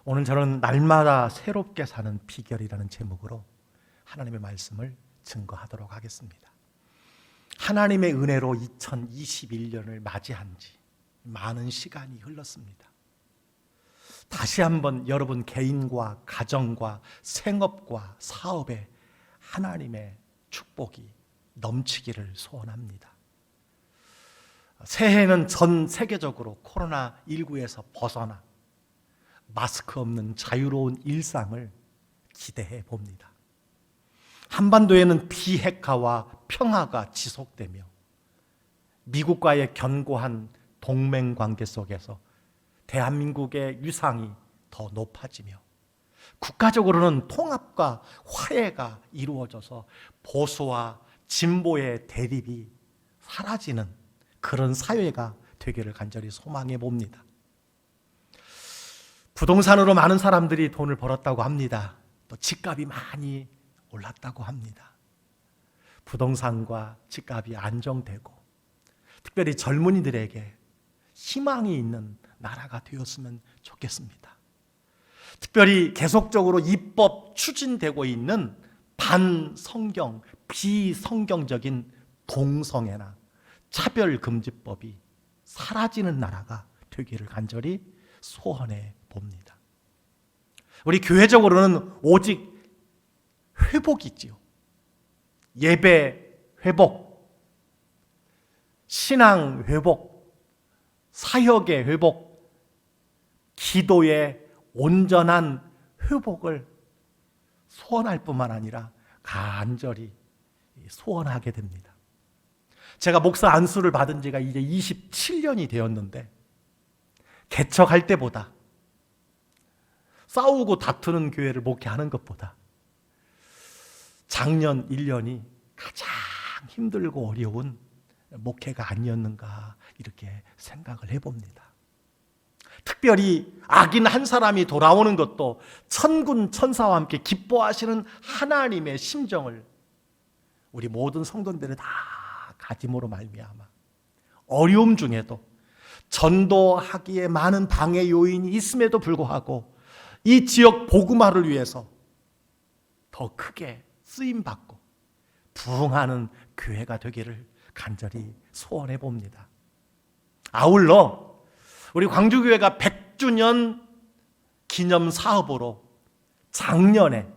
오늘 저는 날마다 새롭게 사는 비결이라는 제목으로 하나님의 말씀을 증거하도록 하겠습니다. 하나님의 은혜로 2021년을 맞이한 지 많은 시간이 흘렀습니다. 다시 한번 여러분 개인과 가정과 생업과 사업에 하나님의 축복이 넘치기를 소원합니다. 새해에는 전 세계적으로 코로나19에서 벗어나 마스크 없는 자유로운 일상을 기대해 봅니다. 한반도에는 비핵화와 평화가 지속되며 미국과의 견고한 동맹 관계 속에서 대한민국의 위상이 더 높아지며 국가적으로는 통합과 화해가 이루어져서 보수와 진보의 대립이 사라지는 그런 사회가 되기를 간절히 소망해 봅니다. 부동산으로 많은 사람들이 돈을 벌었다고 합니다. 또 집값이 많이 올랐다고 합니다. 부동산과 집값이 안정되고 특별히 젊은이들에게 희망이 있는 나라가 되었으면 좋겠습니다. 특별히 계속적으로 입법 추진되고 있는 반성경, 비성경적인 동성애나 차별금지법이 사라지는 나라가 되기를 간절히 소원해 봅니다. 우리 교회적으로는 오직 회복이지요. 예배 회복, 신앙 회복, 사역의 회복, 기도의 온전한 회복을 소원할 뿐만 아니라 간절히 소원하게 됩니다. 제가 목사 안수를 받은 지가 이제 27년이 되었는데 개척할 때보다 싸우고 다투는 교회를 목회하는 것보다 작년 1년이 가장 힘들고 어려운 목회가 아니었는가 이렇게 생각을 해봅니다. 특별히 악인 한 사람이 돌아오는 것도 천군 천사와 함께 기뻐하시는 하나님의 심정을 우리 모든 성도들이 다 가짐으로 말미암아 어려움 중에도 전도하기에 많은 방해 요인이 있음에도 불구하고 이 지역 복음화를 위해서 더 크게 쓰임받고 부흥하는 교회가 되기를 간절히 소원해 봅니다. 아울러 우리 광주교회가 100주년 기념 사업으로 작년에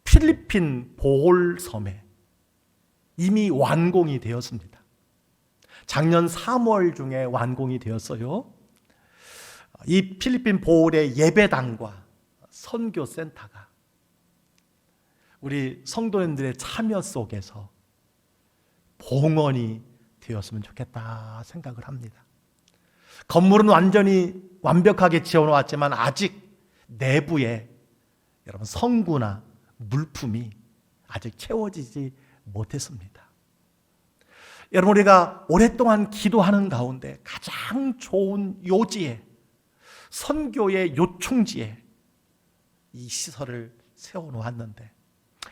필리핀 보홀섬에 이미 완공이 되었습니다. 작년 3월 중에 완공이 되었어요. 이 필리핀 보홀의 예배당과 선교센터가 우리 성도님들의 참여 속에서 봉헌이 되었으면 좋겠다 생각을 합니다. 건물은 완전히 완벽하게 지어놓았지만 아직 내부에 여러분 성구나 물품이 아직 채워지지 못했습니다. 여러분 우리가 오랫동안 기도하는 가운데 가장 좋은 요지에 선교의 요충지에 이 시설을 세워놓았는데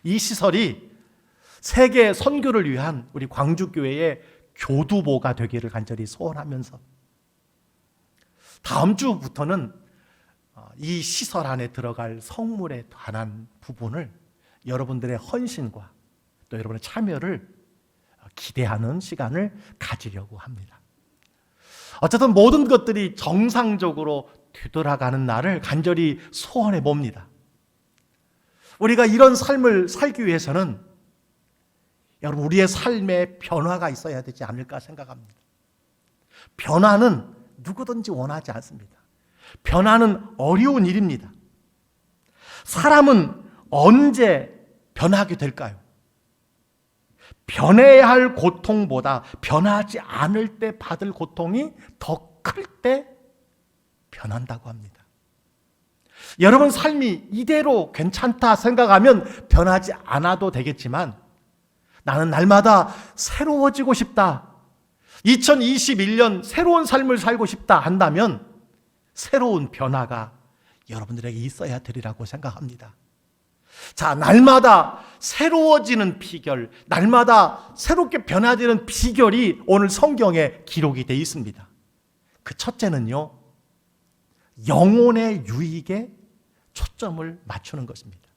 이 시설이 세계 선교를 위한 우리 광주교회의 교두보가 되기를 간절히 소원하면서 다음 주부터는 이 시설 안에 들어갈 성물에 관한 부분을 여러분들의 헌신과 또 여러분의 참여를 기대하는 시간을 가지려고 합니다. 어쨌든 모든 것들이 정상적으로 되돌아가는 날을 간절히 소원해 봅니다. 우리가 이런 삶을 살기 위해서는 여러분 우리의 삶에 변화가 있어야 되지 않을까 생각합니다. 변화는 누구든지 원하지 않습니다. 변화는 어려운 일입니다. 사람은 언제 변하게 될까요? 변해야 할 고통보다 변하지 않을 때 받을 고통이 더 클 때 변한다고 합니다. 여러분 삶이 이대로 괜찮다 생각하면 변하지 않아도 되겠지만 나는 날마다 새로워지고 싶다. 2021년 새로운 삶을 살고 싶다 한다면 새로운 변화가 여러분들에게 있어야 되리라고 생각합니다. 자, 날마다 새로워지는 비결, 날마다 새롭게 변화되는 비결이 오늘 성경에 기록이 되어 있습니다. 그 첫째는요, 영혼의 유익에 초점을 맞추는 것입니다.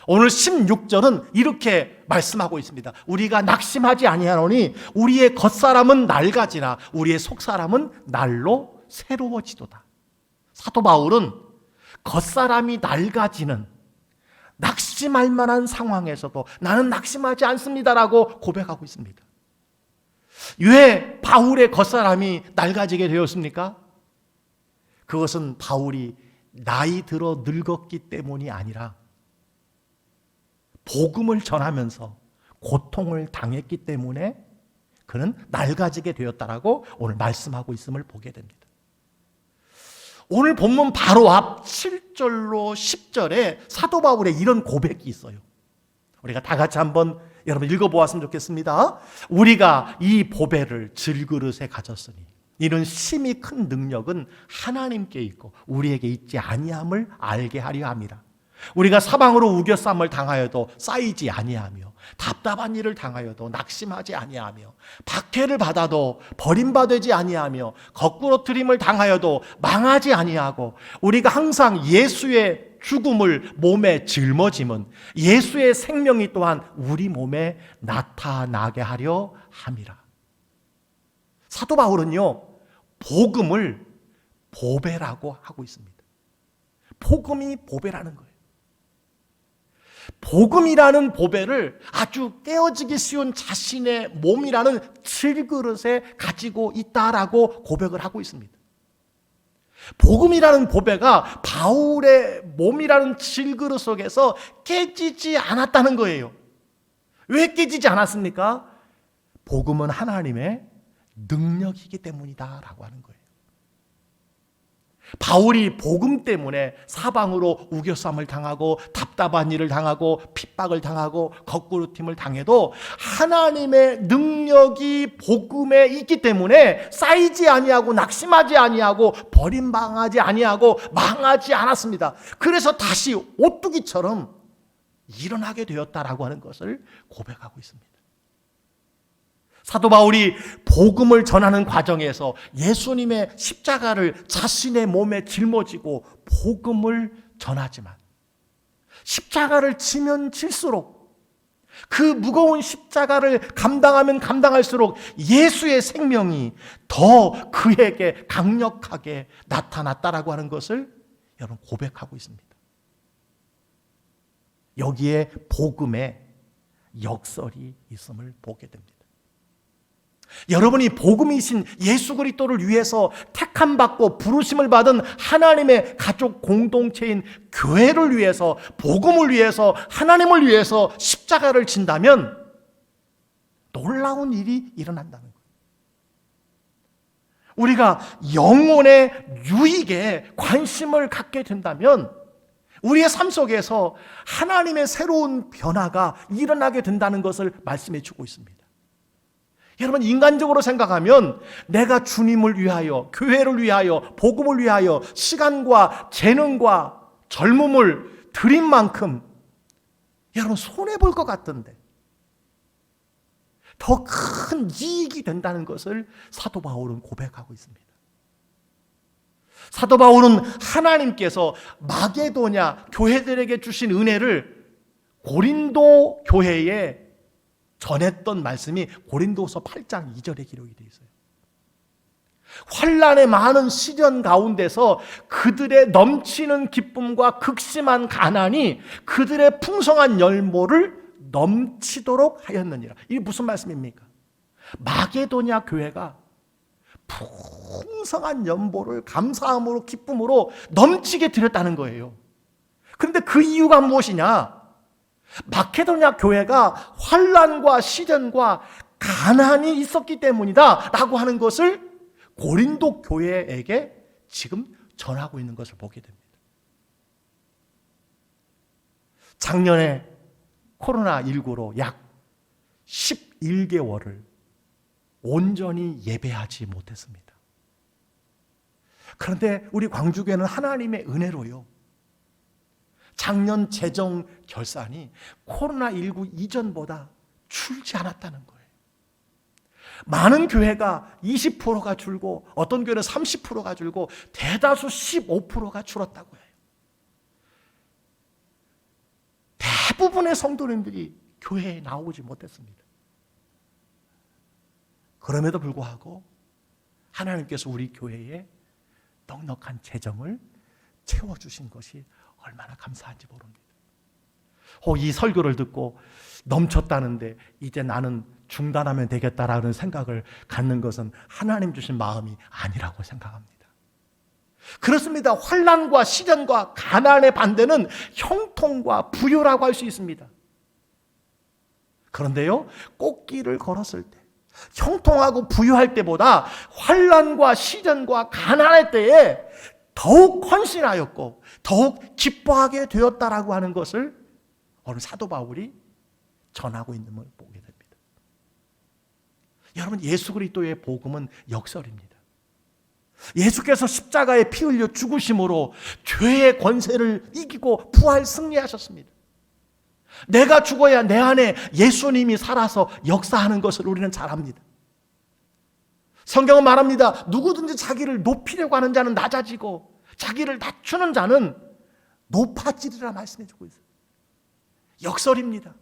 오늘 16절은 이렇게 말씀하고 있습니다. 우리가 낙심하지 아니하노니 우리의 겉사람은 낡아지나 우리의 속사람은 날로 새로워지도다. 사도 바울은 겉사람이 낡아지는 낙심할 만한 상황에서도 나는 낙심하지 않습니다라고 고백하고 있습니다. 왜 바울의 겉사람이 낡아지게 되었습니까? 그것은 바울이 나이 들어 늙었기 때문이 아니라 복음을 전하면서 고통을 당했기 때문에 그는 낡아지게 되었다라고 오늘 말씀하고 있음을 보게 됩니다. 오늘 본문 바로 앞 7절로 10절에 사도 바울의 이런 고백이 있어요. 우리가 다 같이 한번 여러분 읽어보았으면 좋겠습니다. 우리가 이 보배를 질그릇에 가졌으니 이는 심히 큰 능력은 하나님께 있고 우리에게 있지 아니함을 알게 하려 함이라. 우리가 사방으로 우겨쌈을 당하여도 쌓이지 아니하며 답답한 일을 당하여도 낙심하지 아니하며 박해를 받아도 버림받지 아니하며 거꾸로뜨림을 당하여도 망하지 아니하고 우리가 항상 예수의 죽음을 몸에 짊어짐은 예수의 생명이 또한 우리 몸에 나타나게 하려 함이라. 사도 바울은요, 복음을 보배라고 하고 있습니다. 복음이 보배라는 거예요. 복음이라는 보배를 아주 깨어지기 쉬운 자신의 몸이라는 질그릇에 가지고 있다라고 고백을 하고 있습니다. 복음이라는 보배가 바울의 몸이라는 질그릇 속에서 깨지지 않았다는 거예요. 왜 깨지지 않았습니까? 복음은 하나님의 능력이기 때문이다라고 하는 거예요. 바울이 복음 때문에 사방으로 우겨쌈을 당하고 답답한 일을 당하고 핍박을 당하고 거꾸로팀을 당해도 하나님의 능력이 복음에 있기 때문에 쌓이지 아니하고 낙심하지 아니하고 버림당하지 아니하고 망하지 않았습니다. 그래서 다시 오뚜기처럼 일어나게 되었다라고 하는 것을 고백하고 있습니다. 사도 바울이 복음을 전하는 과정에서 예수님의 십자가를 자신의 몸에 짊어지고 복음을 전하지만 십자가를 지면 질수록 그 무거운 십자가를 감당하면 감당할수록 예수의 생명이 더 그에게 강력하게 나타났다라고 하는 것을 여러분 고백하고 있습니다. 여기에 복음의 역설이 있음을 보게 됩니다. 여러분이 복음이신 예수 그리스도를 위해서 택함받고 부르심을 받은 하나님의 가족 공동체인 교회를 위해서 복음을 위해서 하나님을 위해서 십자가를 진다면 놀라운 일이 일어난다는 거예요. 우리가 영혼의 유익에 관심을 갖게 된다면 우리의 삶 속에서 하나님의 새로운 변화가 일어나게 된다는 것을 말씀해 주고 있습니다. 여러분, 인간적으로 생각하면 내가 주님을 위하여, 교회를 위하여, 복음을 위하여 시간과 재능과 젊음을 드린 만큼 여러분 손해볼 것 같던데 더 큰 이익이 된다는 것을 사도 바울은 고백하고 있습니다. 사도 바울은 하나님께서 마게도냐 교회들에게 주신 은혜를 고린도 교회에 전했던 말씀이 고린도서 8장 2절에 기록이 되어 있어요. 환난의 많은 시련 가운데서 그들의 넘치는 기쁨과 극심한 가난이 그들의 풍성한 열모를 넘치도록 하였느니라. 이게 무슨 말씀입니까? 마게도냐 교회가 풍성한 연보를 감사함으로 기쁨으로 넘치게 드렸다는 거예요. 그런데 그 이유가 무엇이냐? 마케도냐 교회가 환난과 시련과 가난이 있었기 때문이다 라고 하는 것을 고린도 교회에게 지금 전하고 있는 것을 보게 됩니다. 작년에 코로나19로 약 11개월을 온전히 예배하지 못했습니다. 그런데 우리 광주교회는 하나님의 은혜로요, 작년 재정 결산이 코로나19 이전보다 줄지 않았다는 거예요. 많은 교회가 20%가 줄고 어떤 교회는 30%가 줄고 대다수 15%가 줄었다고 해요. 대부분의 성도님들이 교회에 나오지 못했습니다. 그럼에도 불구하고 하나님께서 우리 교회에 넉넉한 재정을 채워주신 것이 얼마나 감사한지 모릅니다. 이 설교를 듣고 넘쳤다는데 이제 나는 중단하면 되겠다라는 생각을 갖는 것은 하나님 주신 마음이 아니라고 생각합니다. 그렇습니다. 환난과 시련과 가난의 반대는 형통과 부요라고 할 수 있습니다. 그런데요, 꽃길을 걸었을 때 형통하고 부유할 때보다 환난과 시련과 가난할 때에 더욱 헌신하였고 더욱 기뻐하게 되었다라고 하는 것을 오늘 사도 바울이 전하고 있는 걸 보게 됩니다. 여러분, 예수 그리스도의 복음은 역설입니다. 예수께서 십자가에 피 흘려 죽으심으로 죄의 권세를 이기고 부활 승리하셨습니다. 내가 죽어야 내 안에 예수님이 살아서 역사하는 것을 우리는 잘 압니다. 성경은 말합니다. 누구든지 자기를 높이려고 하는 자는 낮아지고 자기를 낮추는 자는 높아지리라 말씀해주고 있어요. 역설입니다.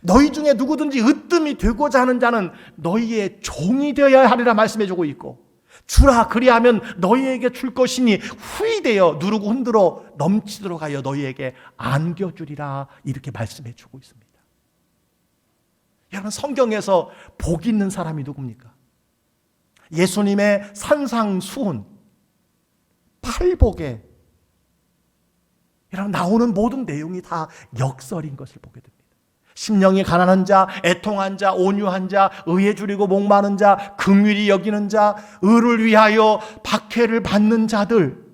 너희 중에 누구든지 으뜸이 되고자 하는 자는 너희의 종이 되어야 하리라 말씀해주고 있고, 주라 그리하면 너희에게 줄 것이니 후히 되어 누르고 흔들어 넘치도록 하여 너희에게 안겨주리라 이렇게 말씀해주고 있습니다. 여러분, 성경에서 복 있는 사람이 누굽니까? 예수님의 산상수훈 8복에 여러분 나오는 모든 내용이 다 역설인 것을 보게 됩니다. 심령이 가난한 자, 애통한 자, 온유한 자, 의에 줄이고 목마른 자, 긍휼히 여기는 자, 의를 위하여 박해를 받는 자들,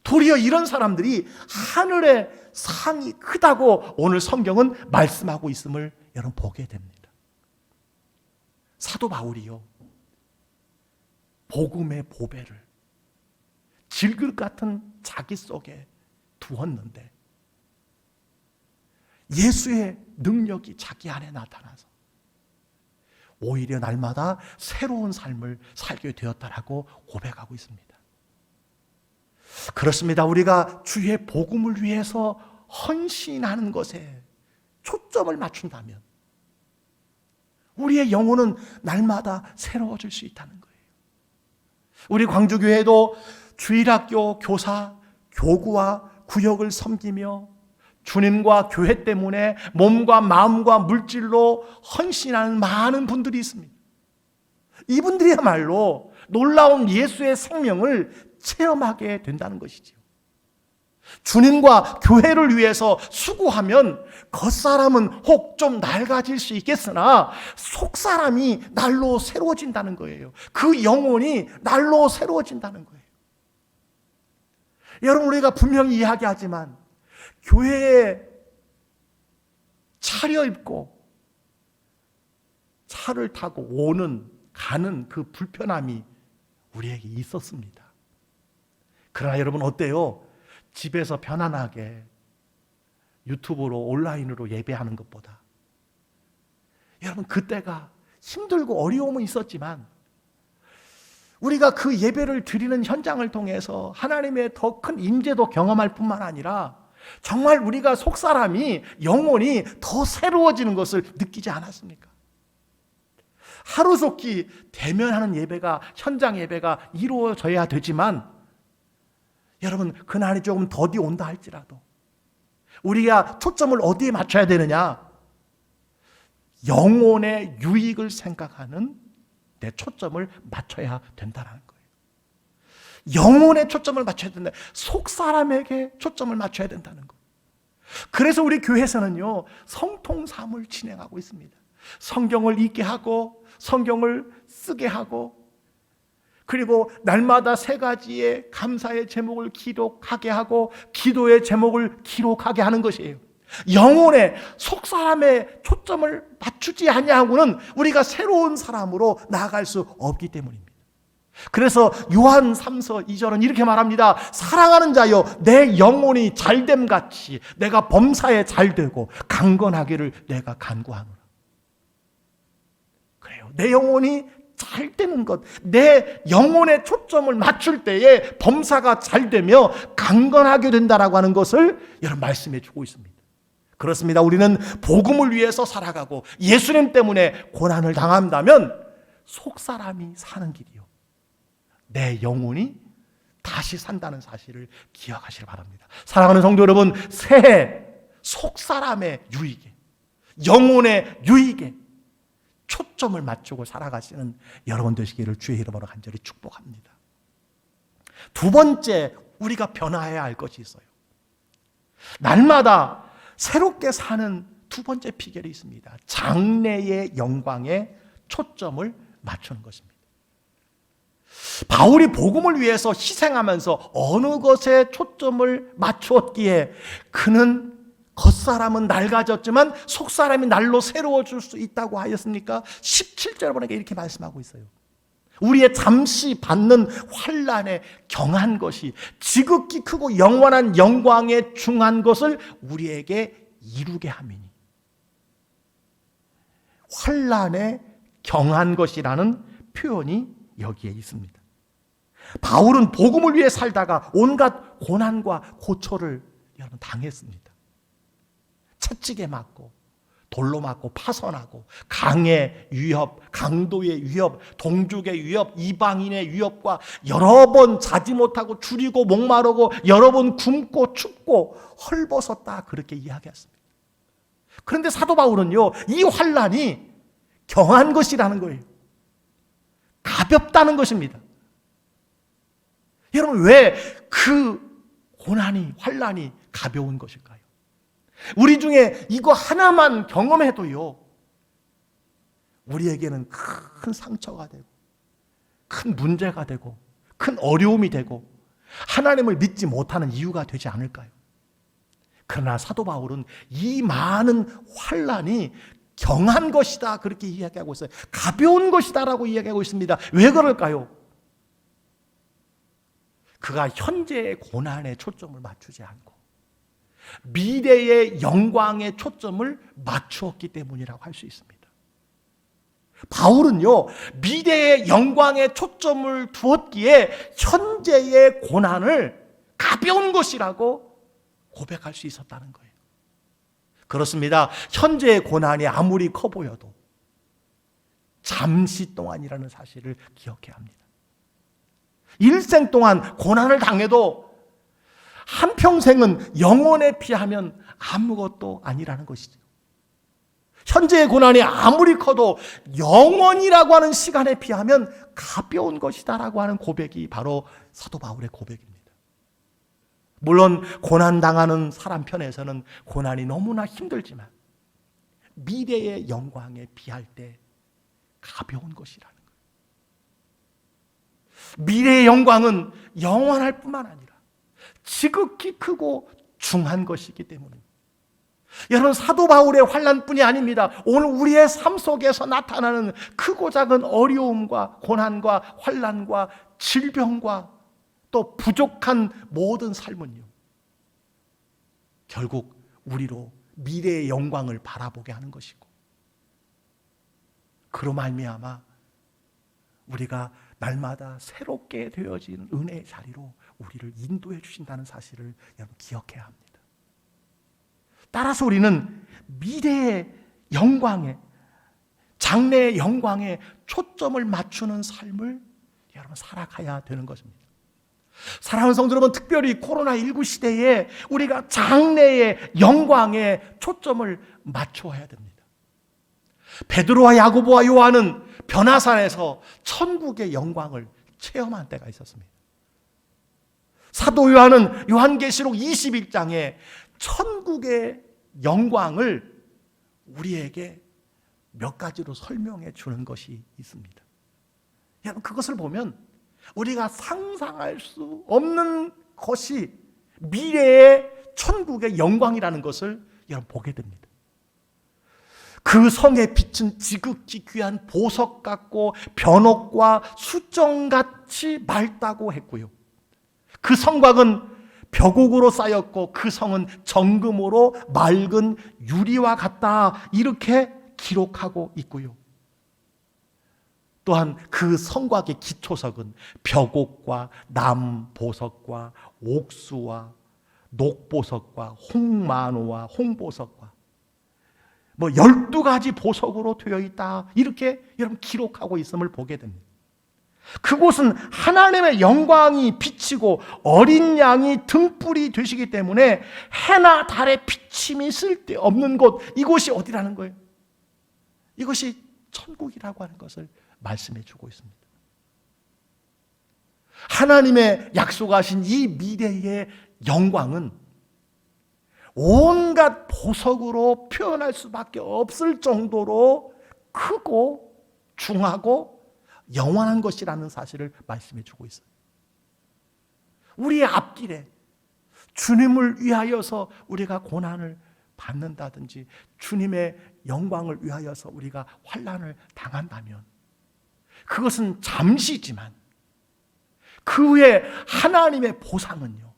도리어 이런 사람들이 하늘의 상이 크다고 오늘 성경은 말씀하고 있음을 여러분 보게 됩니다. 사도 바울이요, 복음의 보배를 질글 같은 자기 속에 두었는데 예수의 능력이 자기 안에 나타나서 오히려 날마다 새로운 삶을 살게 되었다라고 고백하고 있습니다. 그렇습니다. 우리가 주의 복음을 위해서 헌신하는 것에 초점을 맞춘다면 우리의 영혼은 날마다 새로워질 수 있다는 거예요. 우리 광주교회도 주일학교 교사, 교구와 구역을 섬기며 주님과 교회 때문에 몸과 마음과 물질로 헌신하는 많은 분들이 있습니다. 이분들이야말로 놀라운 예수의 생명을 체험하게 된다는 것이지요. 주님과 교회를 위해서 수고하면 겉사람은 혹 좀 낡아질 수 있겠으나 속사람이 날로 새로워진다는 거예요. 그 영혼이 날로 새로워진다는 거예요. 여러분, 우리가 분명히 이야기하지만 교회에 차려입고 차를 타고 가는 그 불편함이 우리에게 있었습니다. 그러나 여러분 어때요? 집에서 편안하게 유튜브로 온라인으로 예배하는 것보다 여러분 그때가 힘들고 어려움은 있었지만 우리가 그 예배를 드리는 현장을 통해서 하나님의 더 큰 임재도 경험할 뿐만 아니라 정말 우리가 속사람이 영혼이 더 새로워지는 것을 느끼지 않았습니까? 하루속히 대면하는 예배가 현장 예배가 이루어져야 되지만 여러분 그날이 조금 더디 온다 할지라도 우리가 초점을 어디에 맞춰야 되느냐? 영혼의 유익을 생각하는 내 초점을 맞춰야 된다는 거예요. 영혼의 초점을 맞춰야 된다. 속사람에게 초점을 맞춰야 된다는 거예요. 그래서 우리 교회에서는요 성통삼을 진행하고 있습니다. 성경을 읽게 하고 성경을 쓰게 하고 그리고 날마다 3가지의 감사의 제목을 기록하게 하고 기도의 제목을 기록하게 하는 것이에요. 영혼의 속사람의 초점을 맞추지 아니하고는 우리가 새로운 사람으로 나아갈 수 없기 때문입니다. 그래서 요한 3서 2절은 이렇게 말합니다. 사랑하는 자여 내 영혼이 잘됨 같이 내가 범사에 잘되고 강건하기를 내가 간구하노라. 그래요. 내 영혼이 잘 되는 것, 내 영혼의 초점을 맞출 때에 범사가 잘 되며 강건하게 된다라고 하는 것을 여러분 말씀해 주고 있습니다. 그렇습니다. 우리는 복음을 위해서 살아가고 예수님 때문에 고난을 당한다면 속사람이 사는 길이요, 내 영혼이 다시 산다는 사실을 기억하시기 바랍니다. 사랑하는 성도 여러분, 새해 속사람의 유익에, 영혼의 유익에 초점을 맞추고 살아가시는 여러분 되시기를 주의 이름으로 간절히 축복합니다. 두 번째, 우리가 변화해야 할 것이 있어요. 날마다 새롭게 사는 두 번째 비결이 있습니다. 장래의 영광에 초점을 맞추는 것입니다. 바울이 복음을 위해서 희생하면서 어느 것에 초점을 맞추었기에 그는 겉사람은 낡아졌지만 속사람이 날로 새로워질 수 있다고 하였습니까? 17절에 보니까 이렇게 말씀하고 있어요. 우리의 잠시 받는 환난에 경한 것이 지극히 크고 영원한 영광에 중한 것을 우리에게 이루게 함이니. 환난에 경한 것이라는 표현이 여기에 있습니다. 바울은 복음을 위해 살다가 온갖 고난과 고초를 여러분 당했습니다. 채찍에 맞고 돌로 맞고 파선하고 강의 위협, 강도의 위협, 동족의 위협, 이방인의 위협과 여러 번 자지 못하고 줄이고 목마르고 여러 번 굶고 춥고 헐벗었다, 그렇게 이야기했습니다. 그런데 사도 바울은요, 이 환난이 경한 것이라는 거예요. 가볍다는 것입니다. 여러분, 왜 그 고난이, 환난이 가벼운 것일까요? 우리 중에 이거 하나만 경험해도요, 우리에게는 큰 상처가 되고 큰 문제가 되고 큰 어려움이 되고 하나님을 믿지 못하는 이유가 되지 않을까요? 그러나 사도 바울은 이 많은 환난이 경한 것이다, 그렇게 이야기하고 있어요. 가벼운 것이다라고 이야기하고 있습니다. 왜 그럴까요? 그가 현재의 고난에 초점을 맞추지 않고 미래의 영광에 초점을 맞추었기 때문이라고 할 수 있습니다. 바울은요, 미래의 영광에 초점을 두었기에 현재의 고난을 가벼운 것이라고 고백할 수 있었다는 거예요. 그렇습니다. 현재의 고난이 아무리 커 보여도 잠시 동안이라는 사실을 기억해야 합니다. 일생 동안 고난을 당해도 한평생은 영혼에 비하면 아무것도 아니라는 것이죠. 현재의 고난이 아무리 커도 영원이라고 하는 시간에 비하면 가벼운 것이다라고 하는 고백이 바로 사도 바울의 고백입니다. 물론 고난당하는 사람 편에서는 고난이 너무나 힘들지만 미래의 영광에 비할 때 가벼운 것이라는 거예요. 미래의 영광은 영원할 뿐만 아니라 지극히 크고 중한 것이기 때문입니다. 여러분, 사도 바울의 환난뿐이 아닙니다. 오늘 우리의 삶 속에서 나타나는 크고 작은 어려움과 고난과 환난과 질병과 또 부족한 모든 삶은요, 결국 우리로 미래의 영광을 바라보게 하는 것이고, 그로 말미암아 우리가 날마다 새롭게 되어진 은혜의 자리로 우리를 인도해 주신다는 사실을 여러분 기억해야 합니다. 따라서 우리는 미래의 영광에, 장래의 영광에 초점을 맞추는 삶을 여러분 살아가야 되는 것입니다. 사랑하는 성도 여러분, 특별히 코로나19 시대에 우리가 장래의 영광에 초점을 맞춰야 됩니다. 베드로와 야고보와 요한은 변화산에서 천국의 영광을 체험한 때가 있었습니다. 사도 요한은 요한계시록 21장에 천국의 영광을 우리에게 몇 가지로 설명해 주는 것이 있습니다. 여러분, 그것을 보면 우리가 상상할 수 없는 것이 미래의 천국의 영광이라는 것을 여러분 보게 됩니다. 그 성의 빛은 지극히 귀한 보석 같고 변옥과 수정같이 맑다고 했고요. 그 성곽은 벽옥으로 쌓였고 그 성은 정금으로 맑은 유리와 같다, 이렇게 기록하고 있고요. 또한 그 성곽의 기초석은 벽옥과 남보석과 옥수와 녹보석과 홍만호와 홍보석과 12가지 보석으로 되어 있다. 이렇게 여러분 기록하고 있음을 보게 됩니다. 그곳은 하나님의 영광이 비치고 어린 양이 등불이 되시기 때문에 해나 달의 비침이 쓸데없는 곳, 이곳이 어디라는 거예요? 이것이 천국이라고 하는 것을 말씀해 주고 있습니다. 하나님의 약속하신 이 미래의 영광은 온갖 보석으로 표현할 수밖에 없을 정도로 크고 중하고 영원한 것이라는 사실을 말씀해 주고 있어요. 우리의 앞길에 주님을 위하여서 우리가 고난을 받는다든지 주님의 영광을 위하여서 우리가 환난을 당한다면 그것은 잠시지만 그 후에 하나님의 보상은요,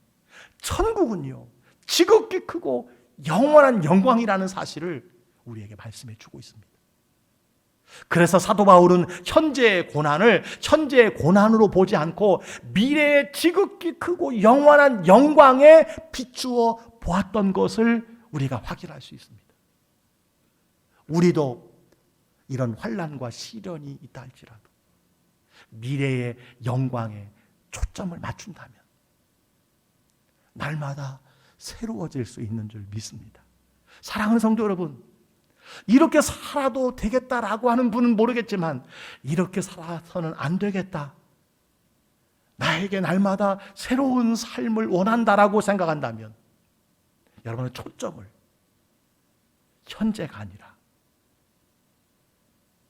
천국은요, 지극히 크고 영원한 영광이라는 사실을 우리에게 말씀해 주고 있습니다. 그래서 사도 바울은 현재의 고난을 현재의 고난으로 보지 않고 미래의 지극히 크고 영원한 영광에 비추어 보았던 것을 우리가 확인할 수 있습니다. 우리도 이런 환난과 시련이 있다 할지라도 미래의 영광에 초점을 맞춘다면 날마다 새로워질 수 있는 줄 믿습니다. 사랑하는 성도 여러분, 이렇게 살아도 되겠다라고 하는 분은 모르겠지만 이렇게 살아서는 안 되겠다, 나에게 날마다 새로운 삶을 원한다라고 생각한다면 여러분의 초점을 현재가 아니라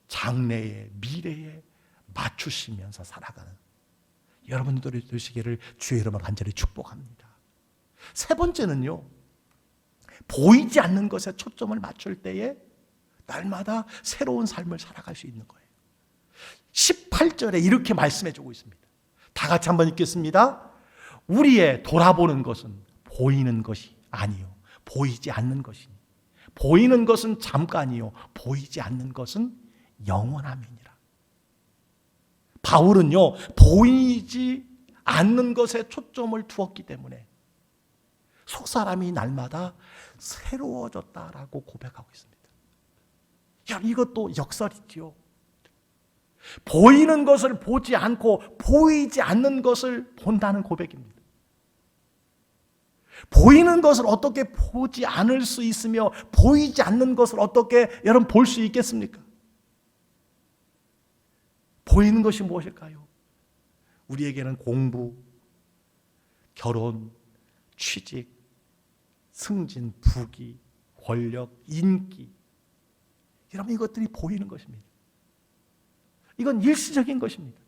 장래의 미래에 맞추시면서 살아가는 여러분들이 되시기를 주의 이름으로 간절히 축복합니다. 세 번째는요, 보이지 않는 것에 초점을 맞출 때에 날마다 새로운 삶을 살아갈 수 있는 거예요. 18절에 이렇게 말씀해 주고 있습니다. 다 같이 한번 읽겠습니다. 우리의 돌아보는 것은 보이는 것이 아니요 보이지 않는 것이니 보이는 것은 잠깐이요 보이지 않는 것은 영원함이니라. 바울은요, 보이지 않는 것에 초점을 두었기 때문에 속사람이 날마다 새로워졌다라고 고백하고 있습니다. 이것도 역설이지요. 보이는 것을 보지 않고 보이지 않는 것을 본다는 고백입니다. 보이는 것을 어떻게 보지 않을 수 있으며 보이지 않는 것을 어떻게 여러분 볼 수 있겠습니까? 보이는 것이 무엇일까요? 우리에게는 공부, 결혼, 취직, 승진, 부귀, 권력, 인기, 여러분 이것들이 보이는 것입니다. 이건 일시적인 것입니다.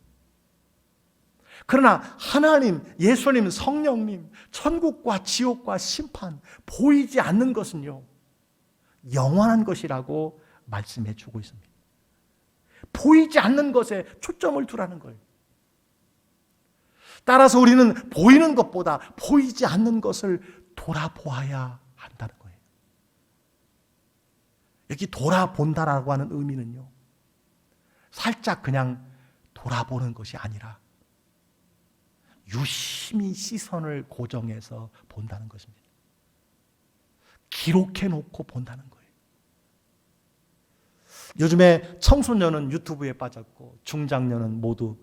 그러나 하나님, 예수님, 성령님, 천국과 지옥과 심판, 보이지 않는 것은요, 영원한 것이라고 말씀해 주고 있습니다. 보이지 않는 것에 초점을 두라는 거예요. 따라서 우리는 보이는 것보다 보이지 않는 것을 돌아보아야 한다는 거예요. 여기 돌아본다라고 하는 의미는요, 살짝 그냥 돌아보는 것이 아니라 유심히 시선을 고정해서 본다는 것입니다. 기록해 놓고 본다는 거예요. 요즘에 청소년은 유튜브에 빠졌고 중장년은 모두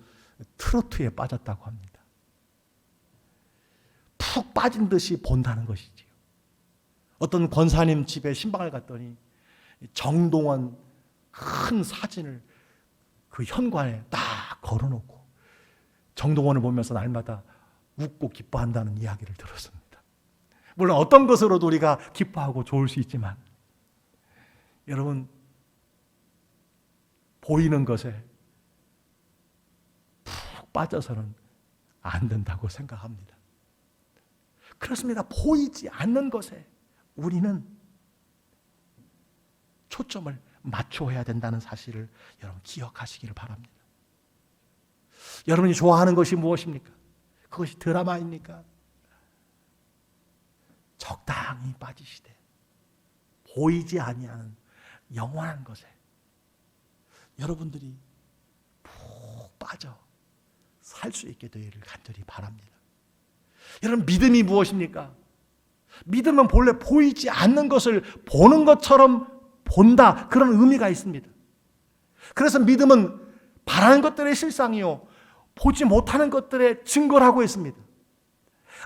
트로트에 빠졌다고 합니다. 푹 빠진 듯이 본다는 것이지요. 어떤 권사님 집에 신방을 갔더니 정동원 큰 사진을 그 현관에 딱 걸어놓고 정동원을 보면서 날마다 웃고 기뻐한다는 이야기를 들었습니다. 물론 어떤 것으로도 우리가 기뻐하고 좋을 수 있지만 여러분, 보이는 것에 푹 빠져서는 안 된다고 생각합니다. 그렇습니다. 보이지 않는 것에 우리는 초점을 맞춰야 된다는 사실을 여러분 기억하시기를 바랍니다. 여러분이 좋아하는 것이 무엇입니까? 그것이 드라마입니까? 적당히 빠지시되 보이지 아니하는 영원한 것에 여러분들이 푹 빠져 살 수 있게 되기를 간절히 바랍니다. 여러분, 믿음이 무엇입니까? 믿음은 본래 보이지 않는 것을 보는 것처럼 본다, 그런 의미가 있습니다. 그래서 믿음은 바라는 것들의 실상이요 보지 못하는 것들의 증거라고 했습니다.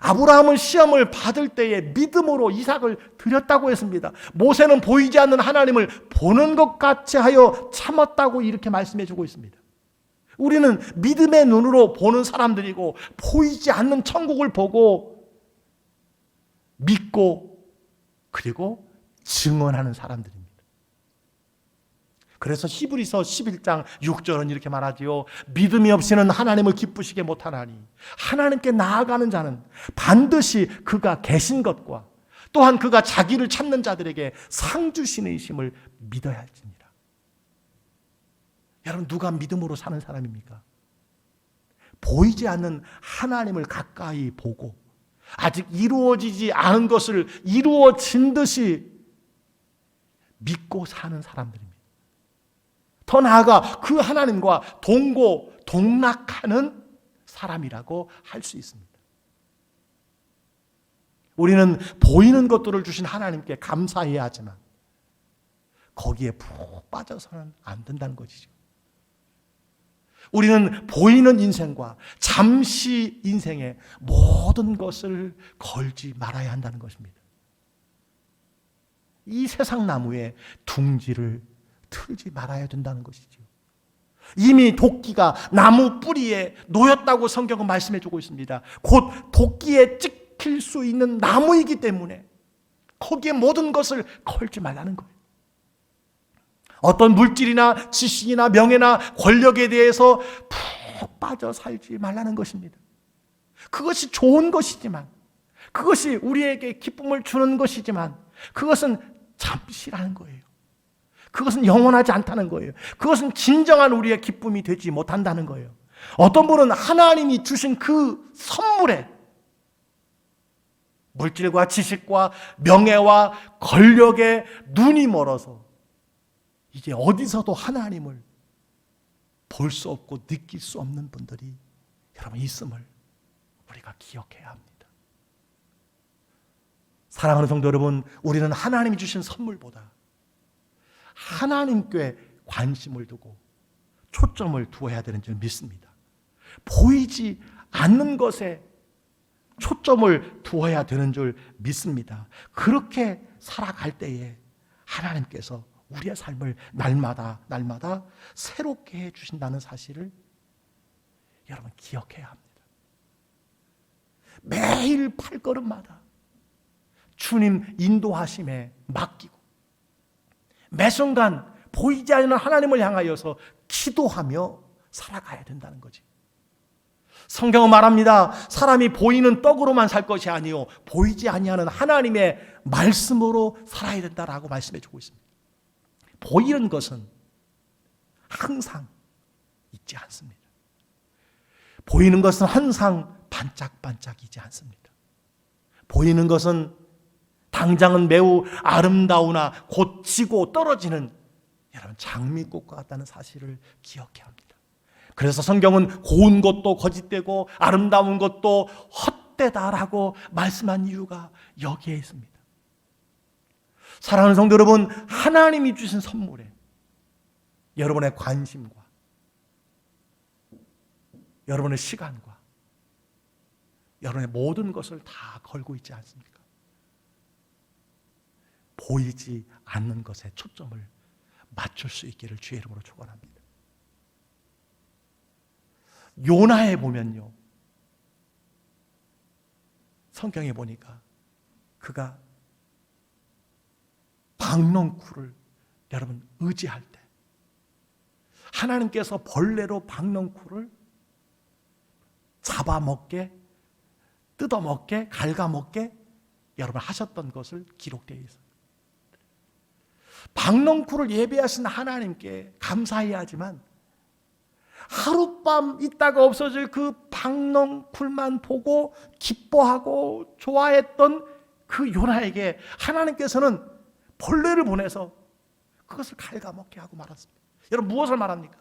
아브라함은 시험을 받을 때에 믿음으로 이삭을 드렸다고 했습니다. 모세는 보이지 않는 하나님을 보는 것 같이 하여 참았다고 이렇게 말씀해 주고 있습니다. 우리는 믿음의 눈으로 보는 사람들이고 보이지 않는 천국을 보고 믿고 그리고 증언하는 사람들입니다. 그래서 히브리서 11장 6절은 이렇게 말하지요. 믿음이 없이는 하나님을 기쁘시게 못하나니 하나님께 나아가는 자는 반드시 그가 계신 것과 또한 그가 자기를 찾는 자들에게 상 주시는 이심을 믿어야 할지니라. 여러분, 누가 믿음으로 사는 사람입니까? 보이지 않는 하나님을 가까이 보고 아직 이루어지지 않은 것을 이루어진 듯이 믿고 사는 사람들입니다. 더 나아가 그 하나님과 동고동락하는 사람이라고 할 수 있습니다. 우리는 보이는 것들을 주신 하나님께 감사해야 하지만 거기에 푹 빠져서는 안 된다는 것이죠. 우리는 보이는 인생과 잠시 인생의 모든 것을 걸지 말아야 한다는 것입니다. 이 세상 나무에 둥지를 틀지 말아야 된다는 것이죠. 이미 도끼가 나무 뿌리에 놓였다고 성경은 말씀해 주고 있습니다. 곧 도끼에 찍힐 수 있는 나무이기 때문에 거기에 모든 것을 걸지 말라는 거예요. 어떤 물질이나 지식이나 명예나 권력에 대해서 푹 빠져 살지 말라는 것입니다. 그것이 좋은 것이지만, 그것이 우리에게 기쁨을 주는 것이지만 그것은 잠시라는 거예요. 그것은 영원하지 않다는 거예요. 그것은 진정한 우리의 기쁨이 되지 못한다는 거예요. 어떤 분은 하나님이 주신 그 선물에 물질과 지식과 명예와 권력에 눈이 멀어서 이제 어디서도 하나님을 볼 수 없고 느낄 수 없는 분들이 여러분 있음을 우리가 기억해야 합니다. 사랑하는 성도 여러분, 우리는 하나님이 주신 선물보다 하나님께 관심을 두고 초점을 두어야 되는 줄 믿습니다. 보이지 않는 것에 초점을 두어야 되는 줄 믿습니다. 그렇게 살아갈 때에 하나님께서 우리의 삶을 날마다 새롭게 해주신다는 사실을 여러분 기억해야 합니다. 매일 발걸음마다 주님 인도하심에 맡기고 매 순간 보이지 않는 하나님을 향하여서 기도하며 살아가야 된다는 거지. 성경은 말합니다. 사람이 보이는 떡으로만 살 것이 아니요 보이지 아니하는 하나님의 말씀으로 살아야 된다라고 말씀해 주고 있습니다. 보이는 것은 항상 있지 않습니다. 보이는 것은 항상 반짝반짝이지 않습니다. 보이는 것은 당장은 매우 아름다우나 곧 지고 떨어지는 여러분 장미꽃과 같다는 사실을 기억해야 합니다. 그래서 성경은 고운 것도 거짓되고 아름다운 것도 헛되다라고 말씀한 이유가 여기에 있습니다. 사랑하는 성도 여러분, 하나님이 주신 선물에 여러분의 관심과 여러분의 시간과 여러분의 모든 것을 다 걸고 있지 않습니까? 보이지 않는 것에 초점을 맞출 수 있기를 주의 이름으로 축원합니다. 요나에 보면요, 성경에 보니까 그가 박넝쿨을 여러분 의지할 때 하나님께서 벌레로 박넝쿨을 잡아먹게, 뜯어먹게, 갉아먹게 여러분 하셨던 것을 기록되어 있어요. 박넝쿨을 예배하신 하나님께 감사해야 하지만 하룻밤 있다가 없어질 그 박넝쿨만 보고 기뻐하고 좋아했던 그 요나에게 하나님께서는 벌레를 보내서 그것을 갉아먹게 하고 말았습니다. 여러분 무엇을 말합니까?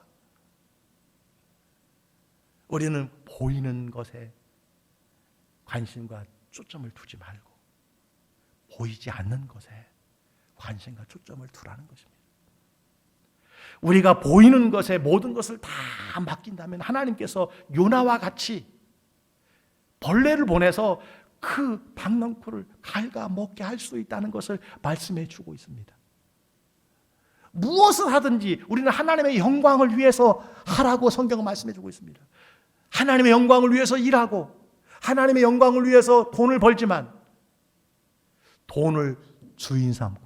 우리는 보이는 것에 관심과 초점을 두지 말고 보이지 않는 것에 관심과 초점을 두라는 것입니다. 우리가 보이는 것에 모든 것을 다 맡긴다면 하나님께서 요나와 같이 벌레를 보내서 그 박넝쿨을 갉아먹게 할 수 있다는 것을 말씀해 주고 있습니다. 무엇을 하든지 우리는 하나님의 영광을 위해서 하라고 성경은 말씀해 주고 있습니다. 하나님의 영광을 위해서 일하고 하나님의 영광을 위해서 돈을 벌지만 돈을 주인 삼고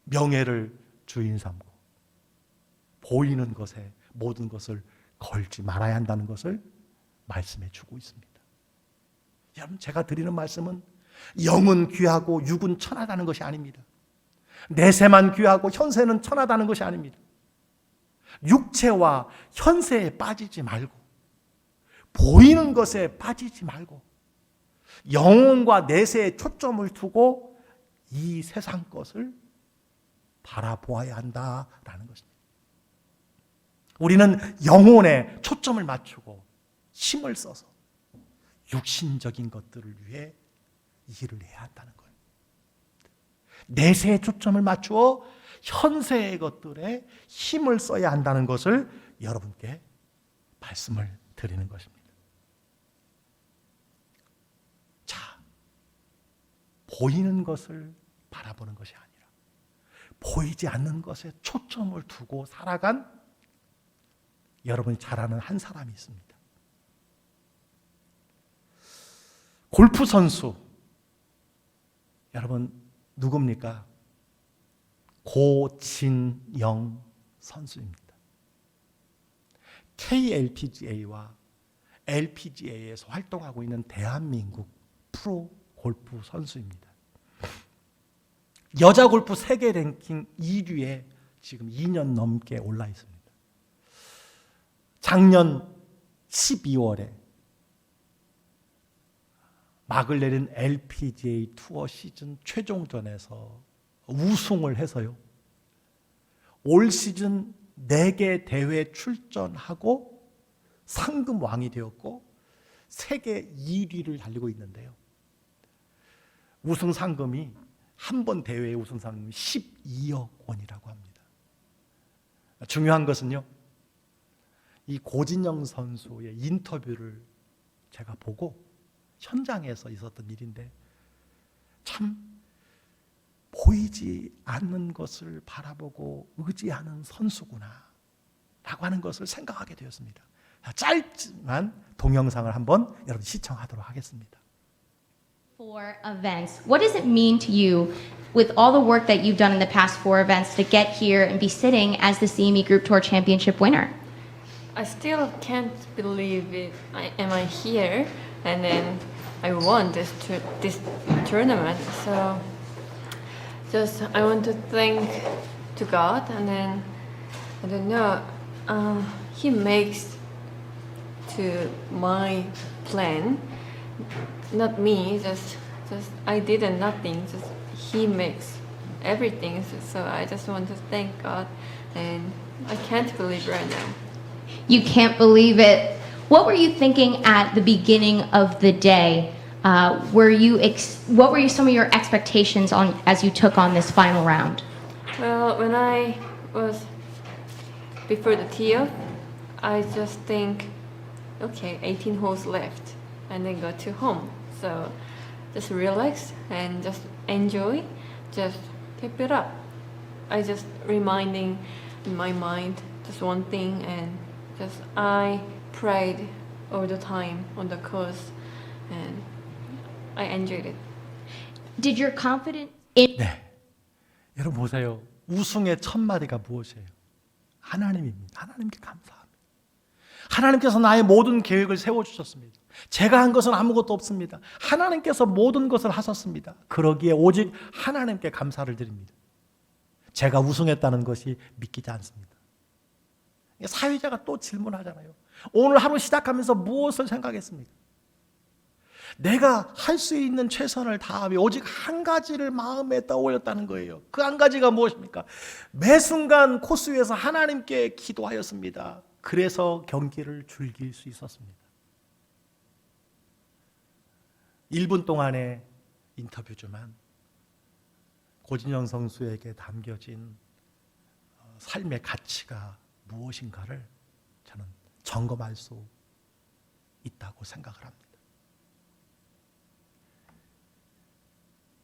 명예를 주인 삼고 보이는 것에 모든 것을 걸지 말아야 한다는 것을 말씀해 주고 있습니다. 여러분, 제가 드리는 말씀은 영은 귀하고 육은 천하다는 것이 아닙니다. 내세만 귀하고 현세는 천하다는 것이 아닙니다. 육체와 현세에 빠지지 말고 보이는 것에 빠지지 말고 영혼과 내세에 초점을 두고 이 세상 것을 바라보아야 한다라는 것입니다. 우리는 영혼에 초점을 맞추고 힘을 써서 육신적인 것들을 위해 일을 해야 한다는 거예요. 내세에 초점을 맞추어 현세의 것들에 힘을 써야 한다는 것을 여러분께 말씀을 드리는 것입니다. 자, 보이는 것을 바라보는 것이 아니라 보이지 않는 것에 초점을 두고 살아간 여러분이 잘 아는 한 사람이 있습니다. 골프 선수, 여러분 누굽니까? 고진영 선수입니다. KLPGA와 LPGA에서 활동하고 있는 대한민국 프로 골프 선수입니다. 여자 골프 세계 랭킹 2위에 지금 2년 넘게 올라 있습니다. 작년 12월에 막을 내린 LPGA 투어 시즌 최종전에서 우승을 해서요, 올 시즌 4개 대회 출전하고 상금왕이 되었고 세계 1위를 달리고 있는데요, 우승 상금이 한 번 대회의 우승 상금이 12억 원이라고 합니다. 중요한 것은요, 이 고진영 선수의 인터뷰를 제가 보고 현장에서 있었던 일인데 참 보이지 않는 것을 바라보고 의지하는 선수구나 라고 하는 것을 생각하게 되었습니다. 짧지만 동영상을 한번 여러분 시청하도록 하겠습니다. Four events. What does it mean to you with all the work that you've done in the past 4 events to get here and be sitting as the CME Group Tour Championship winner? I still can't believe it. Am I here? And then I won this tournament. So just I want to thank to God, and then I don't know. He makes to my plan, not me. Just I did nothing. Just He makes everything. So I just want to thank God, and I can't believe right now. You can't believe it. What were you thinking at the beginning of the day? What were some of your expectations on as you took on this final round? Well, when I was before the tee off, I just think, okay, 18 holes left, and then go to home. So just relax and just enjoy, just keep it up. I just reminding in my mind just one thing, and just I prayed all the time on the course, and I enjoyed it. Did your confidence in 네, 여러분 보세요. 우승의 첫 마디가 무엇이에요? 하나님입니다. 하나님께 감사합니다. 하나님께서 나의 모든 계획을 세워주셨습니다. 제가 한 것은 아무것도 없습니다. 하나님께서 모든 것을 하셨습니다. 그러기에 오직 하나님께 감사를 드립니다. 제가 우승했다는 것이 믿기지 않습니다. 사회자가 또 질문하잖아요. 오늘 하루 시작하면서 무엇을 생각했습니까? 내가 할 수 있는 최선을 다하며 오직 한 가지를 마음에 떠올렸다는 거예요. 그 한 가지가 무엇입니까? 매 순간 코스 위에서 하나님께 기도하였습니다. 그래서 경기를 즐길 수 있었습니다. 1분 동안의 인터뷰지만 고진영 선수에게 담겨진 삶의 가치가 무엇인가를 저는 점검할 수 있다고 생각을 합니다.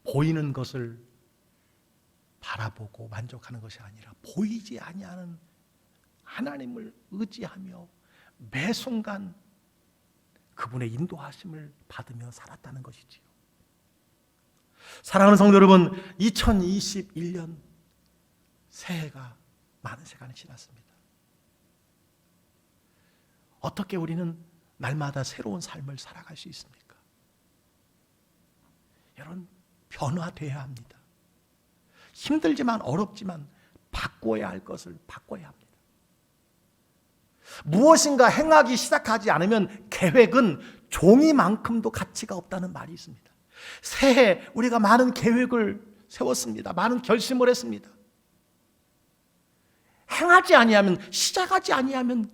보이는 것을 바라보고 만족하는 것이 아니라 보이지 아니하는 하나님을 의지하며 매 순간 그분의 인도하심을 받으며 살았다는 것이지요. 사랑하는 성도 여러분, 2021년 새해가 많은 시간이 지났습니다. 어떻게 우리는 날마다 새로운 삶을 살아갈 수 있습니까? 여러분, 변화돼야 합니다. 힘들지만 어렵지만 바꿔야 할 것을 바꿔야 합니다. 무엇인가 행하기 시작하지 않으면 계획은 종이만큼도 가치가 없다는 말이 있습니다. 새해 우리가 많은 계획을 세웠습니다. 많은 결심을 했습니다. 행하지 아니하면, 시작하지 아니하면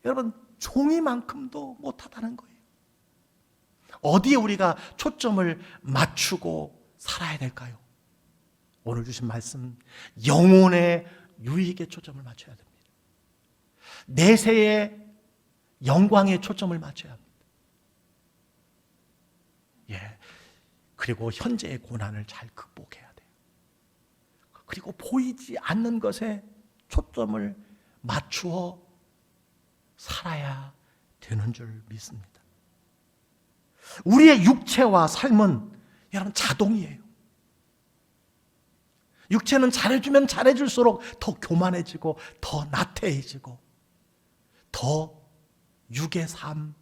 여러분 종이만큼도 못하다는 거예요. 어디에 우리가 초점을 맞추고 살아야 될까요? 오늘 주신 말씀, 영혼의 유익에 초점을 맞춰야 됩니다. 내세의 영광에 초점을 맞춰야 합니다. 그리고 현재의 고난을 잘 극복해야 돼요. 그리고 보이지 않는 것에 초점을 맞추어 살아야 되는 줄 믿습니다. 우리의 육체와 삶은 여러분 자동이에요. 육체는 잘해주면 잘해줄수록 더 교만해지고 더 나태해지고 더 육의 삶,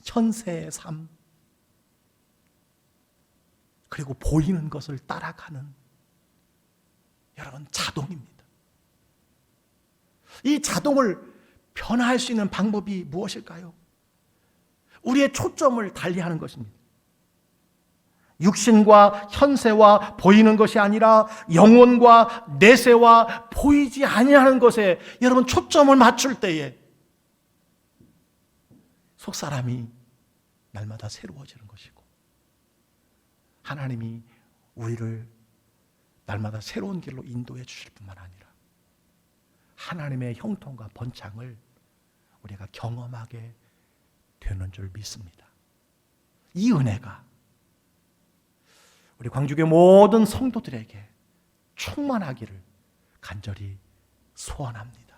현세의 삶, 그리고 보이는 것을 따라가는 여러분 자동입니다. 이 자동을 변화할 수 있는 방법이 무엇일까요? 우리의 초점을 달리하는 것입니다. 육신과 현세와 보이는 것이 아니라 영혼과 내세와 보이지 아니하는 것에 여러분 초점을 맞출 때에 속사람이 날마다 새로워지는 것이고 하나님이 우리를 날마다 새로운 길로 인도해 주실 뿐만 아니라 하나님의 형통과 번창을 우리가 경험하게 되는 줄 믿습니다. 이 은혜가 우리 광주교회 모든 성도들에게 충만하기를 간절히 소원합니다.